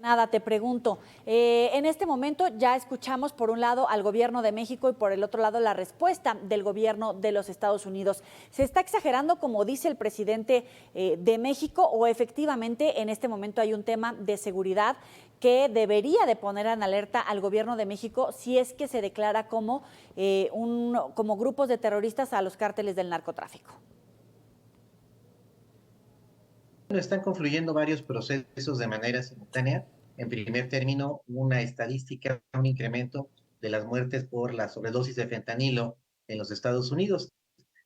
Nada, te pregunto, en este momento ya escuchamos por un lado al gobierno de México y por el otro lado la respuesta del gobierno de los Estados Unidos. ¿Se está exagerando, como dice el presidente de México, o efectivamente en este momento hay un tema de seguridad que debería de poner en alerta al gobierno de México si es que se declara como grupos de terroristas a los cárteles del narcotráfico? Bueno, están confluyendo varios procesos de manera simultánea. En primer término, una estadística, un incremento de las muertes por la sobredosis de fentanilo en los Estados Unidos.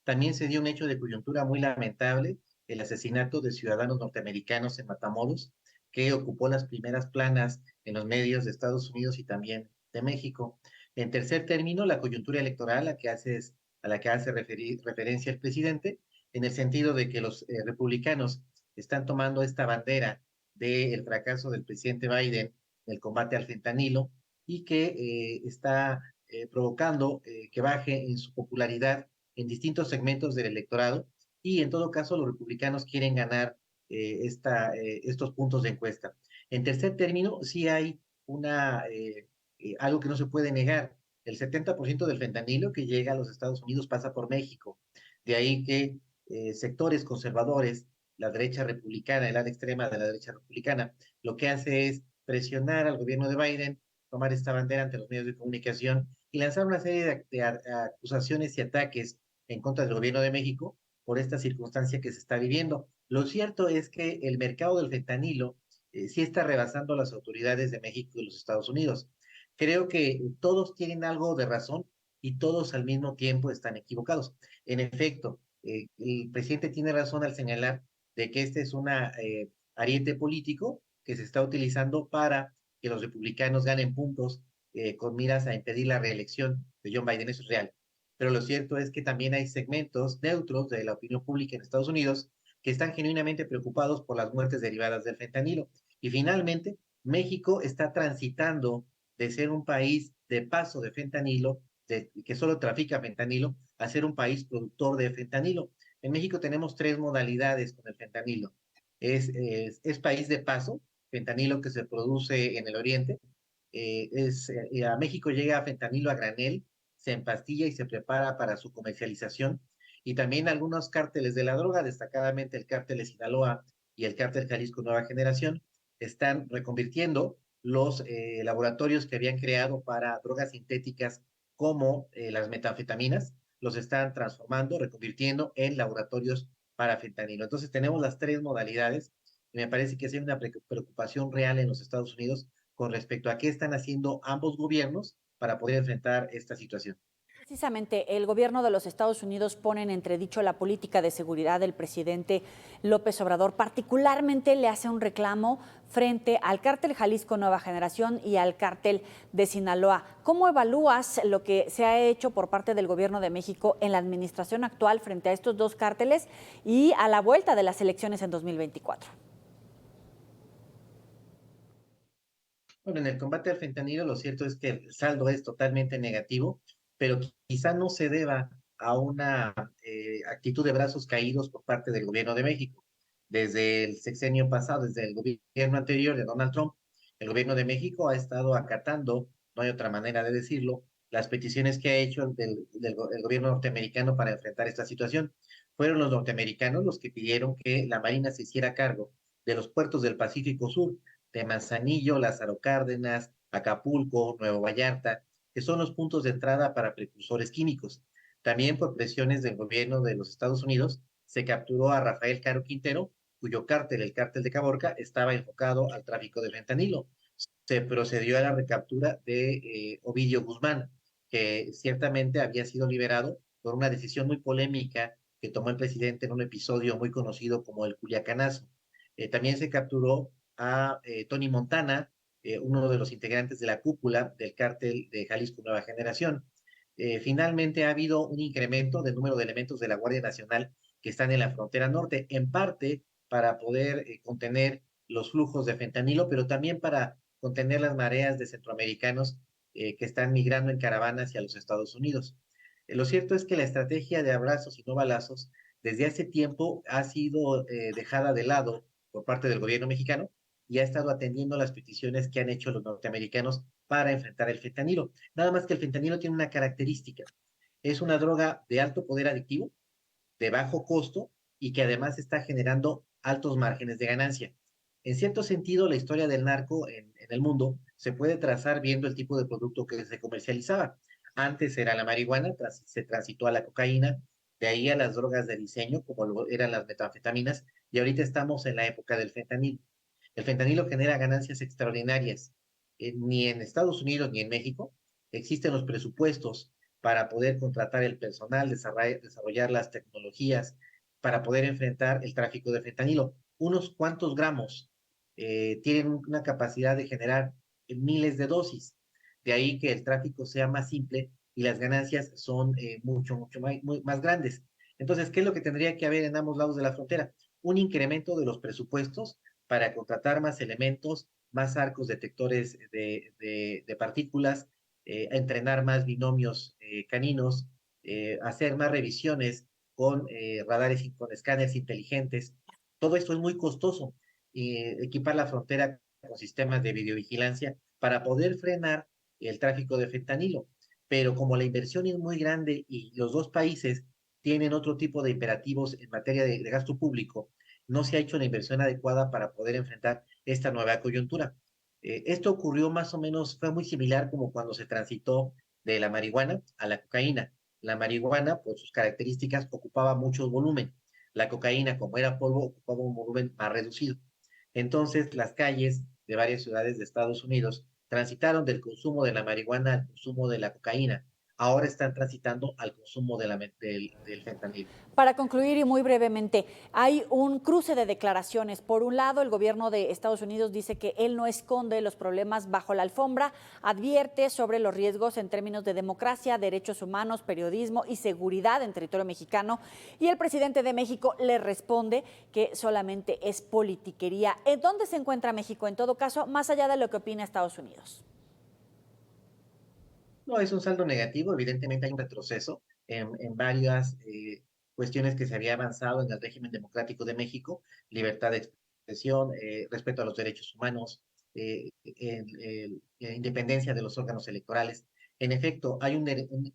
También se dio un hecho de coyuntura muy lamentable, el asesinato de ciudadanos norteamericanos en Matamoros, que ocupó las primeras planas en los medios de Estados Unidos y también de México. En tercer término, la coyuntura electoral a la que hace referencia el presidente, en el sentido de que los republicanos están tomando esta bandera del fracaso del presidente Biden en el combate al fentanilo y que está provocando que baje en su popularidad en distintos segmentos del electorado y en todo caso los republicanos quieren ganar estos puntos de encuesta. En tercer término, sí hay algo que no se puede negar. El 70% del fentanilo que llega a los Estados Unidos pasa por México. De ahí que sectores conservadores, la derecha republicana, el ala extrema de la derecha republicana, lo que hace es presionar al gobierno de Biden, tomar esta bandera ante los medios de comunicación y lanzar una serie de acusaciones y ataques en contra del gobierno de México por esta circunstancia que se está viviendo. Lo cierto es que el mercado del fentanilo sí está rebasando las autoridades de México y los Estados Unidos. Creo que todos tienen algo de razón y todos al mismo tiempo están equivocados. En efecto, el presidente tiene razón al señalar de que este es una ariete político que se está utilizando para que los republicanos ganen puntos con miras a impedir la reelección de John Biden. Eso es real. Pero lo cierto es que también hay segmentos neutros de la opinión pública en Estados Unidos que están genuinamente preocupados por las muertes derivadas del fentanilo. Y finalmente, México está transitando de ser un país de paso de fentanilo, que solo trafica fentanilo, a ser un país productor de fentanilo. En México tenemos tres modalidades con el fentanilo. Es país de paso, fentanilo que se produce en el oriente. A México llega fentanilo a granel, se empastilla y se prepara para su comercialización. Y también algunos cárteles de la droga, destacadamente el cártel de Sinaloa y el cártel Jalisco Nueva Generación, están reconvirtiendo los laboratorios que habían creado para drogas sintéticas como las metanfetaminas, los están transformando, reconvirtiendo en laboratorios para fentanilo. Entonces tenemos las tres modalidades y me parece que es una preocupación real en los Estados Unidos con respecto a qué están haciendo ambos gobiernos para poder enfrentar esta situación. Precisamente, el gobierno de los Estados Unidos pone en entredicho la política de seguridad del presidente López Obrador. Particularmente le hace un reclamo frente al cártel Jalisco Nueva Generación y al cártel de Sinaloa. ¿Cómo evalúas lo que se ha hecho por parte del gobierno de México en la administración actual frente a estos dos cárteles y a la vuelta de las elecciones en 2024? Bueno, en el combate al fentanilo lo cierto es que el saldo es totalmente negativo, pero quizá no se deba a una actitud de brazos caídos por parte del gobierno de México. Desde el sexenio pasado, desde el gobierno anterior de Donald Trump, el gobierno de México ha estado acatando, no hay otra manera de decirlo, las peticiones que ha hecho el gobierno norteamericano para enfrentar esta situación. Fueron los norteamericanos los que pidieron que la Marina se hiciera cargo de los puertos del Pacífico Sur, de Manzanillo, Lázaro Cárdenas, Acapulco, Nuevo Vallarta, que son los puntos de entrada para precursores químicos. También por presiones del gobierno de los Estados Unidos, se capturó a Rafael Caro Quintero, cuyo cártel, el cártel de Caborca, estaba enfocado al tráfico de fentanilo. Se procedió a la recaptura de Ovidio Guzmán, que ciertamente había sido liberado por una decisión muy polémica que tomó el presidente en un episodio muy conocido como el Culiacanazo. También se capturó a Tony Montana, uno de los integrantes de la cúpula del cártel de Jalisco Nueva Generación. Finalmente ha habido un incremento del número de elementos de la Guardia Nacional que están en la frontera norte, en parte para poder contener los flujos de fentanilo, pero también para contener las mareas de centroamericanos que están migrando en caravanas hacia los Estados Unidos. Lo cierto es que la estrategia de abrazos y no balazos desde hace tiempo ha sido dejada de lado por parte del gobierno mexicano y ha estado atendiendo las peticiones que han hecho los norteamericanos para enfrentar el fentanilo. Nada más que el fentanilo tiene una característica. Es una droga de alto poder adictivo, de bajo costo y que además está generando altos márgenes de ganancia. En cierto sentido, la historia del narco en el mundo se puede trazar viendo el tipo de producto que se comercializaba. Antes era la marihuana, se transitó a la cocaína, de ahí a las drogas de diseño, como eran las metanfetaminas, y ahorita estamos en la época del fentanilo. El fentanilo genera ganancias extraordinarias. Ni en Estados Unidos ni en México existen los presupuestos para poder contratar el personal, desarrollar las tecnologías, para poder enfrentar el tráfico de fentanilo. Unos cuantos gramos tienen una capacidad de generar miles de dosis. De ahí que el tráfico sea más simple y las ganancias son mucho más grandes. Entonces, ¿qué es lo que tendría que haber en ambos lados de la frontera? Un incremento de los presupuestos para contratar más elementos, más arcos detectores de partículas, entrenar más binomios caninos, hacer más revisiones con radares, con escáneres inteligentes. Todo esto es muy costoso. Equipar la frontera con sistemas de videovigilancia para poder frenar el tráfico de fentanilo. Pero como la inversión es muy grande y los dos países tienen otro tipo de imperativos en materia de gasto público, no se ha hecho la inversión adecuada para poder enfrentar esta nueva coyuntura. Esto ocurrió más o menos, fue muy similar como cuando se transitó de la marihuana a la cocaína. La marihuana, por sus características, ocupaba mucho volumen. La cocaína, como era polvo, ocupaba un volumen más reducido. Entonces, las calles de varias ciudades de Estados Unidos transitaron del consumo de la marihuana al consumo de la cocaína. Ahora están transitando al consumo del fentanilo. Para concluir y muy brevemente, hay un cruce de declaraciones. Por un lado, el gobierno de Estados Unidos dice que él no esconde los problemas bajo la alfombra, advierte sobre los riesgos en términos de democracia, derechos humanos, periodismo y seguridad en territorio mexicano. Y el presidente de México le responde que solamente es politiquería. ¿En dónde se encuentra México en todo caso, más allá de lo que opina Estados Unidos? No, es un saldo negativo, evidentemente hay un retroceso en varias cuestiones que se había avanzado en el régimen democrático de México, libertad de expresión, respeto a los derechos humanos, independencia de los órganos electorales. En efecto, hay un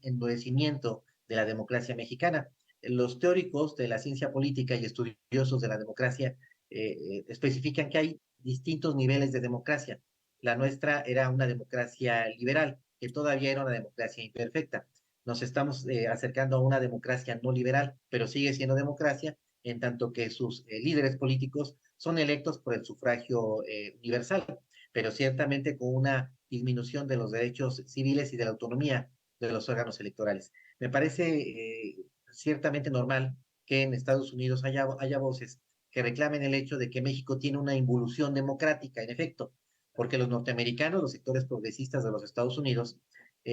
endurecimiento de la democracia mexicana. Los teóricos de la ciencia política y estudiosos de la democracia especifican que hay distintos niveles de democracia. La nuestra era una democracia liberal, que todavía era una democracia imperfecta. Nos estamos acercando a una democracia no liberal, pero sigue siendo democracia, en tanto que sus líderes políticos son electos por el sufragio universal, pero ciertamente con una disminución de los derechos civiles y de la autonomía de los órganos electorales. Me parece ciertamente normal que en Estados Unidos haya voces que reclamen el hecho de que México tiene una involución democrática, en efecto, porque los norteamericanos, los sectores progresistas de los Estados Unidos,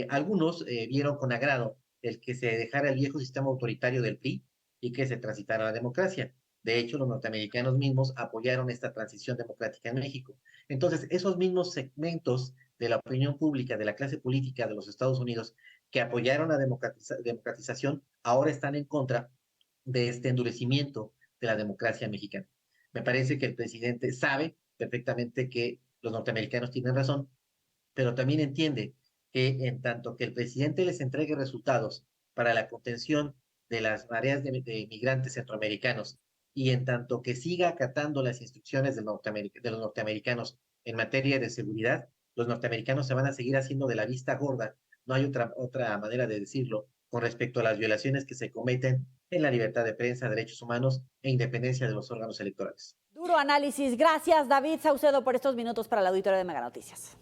algunos vieron con agrado el que se dejara el viejo sistema autoritario del PRI y que se transitara a la democracia. De hecho, los norteamericanos mismos apoyaron esta transición democrática en México. Entonces, esos mismos segmentos de la opinión pública, de la clase política de los Estados Unidos, que apoyaron la democratización, ahora están en contra de este endurecimiento de la democracia mexicana. Me parece que el presidente sabe perfectamente que los norteamericanos tienen razón, pero también entiende que en tanto que el presidente les entregue resultados para la contención de las mareas de migrantes centroamericanos y en tanto que siga acatando las instrucciones de los norteamericanos en materia de seguridad, los norteamericanos se van a seguir haciendo de la vista gorda, no hay otra manera de decirlo, con respecto a las violaciones que se cometen en la libertad de prensa, derechos humanos e independencia de los órganos electorales. Duro análisis. Gracias, David Saucedo, por estos minutos para el auditorio de Mega Noticias.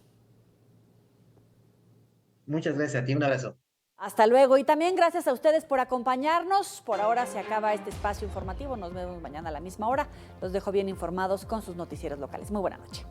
Muchas gracias a ti, un abrazo. Hasta luego. Y también gracias a ustedes por acompañarnos. Por ahora se acaba este espacio informativo. Nos vemos mañana a la misma hora. Los dejo bien informados con sus noticieros locales. Muy buena noche.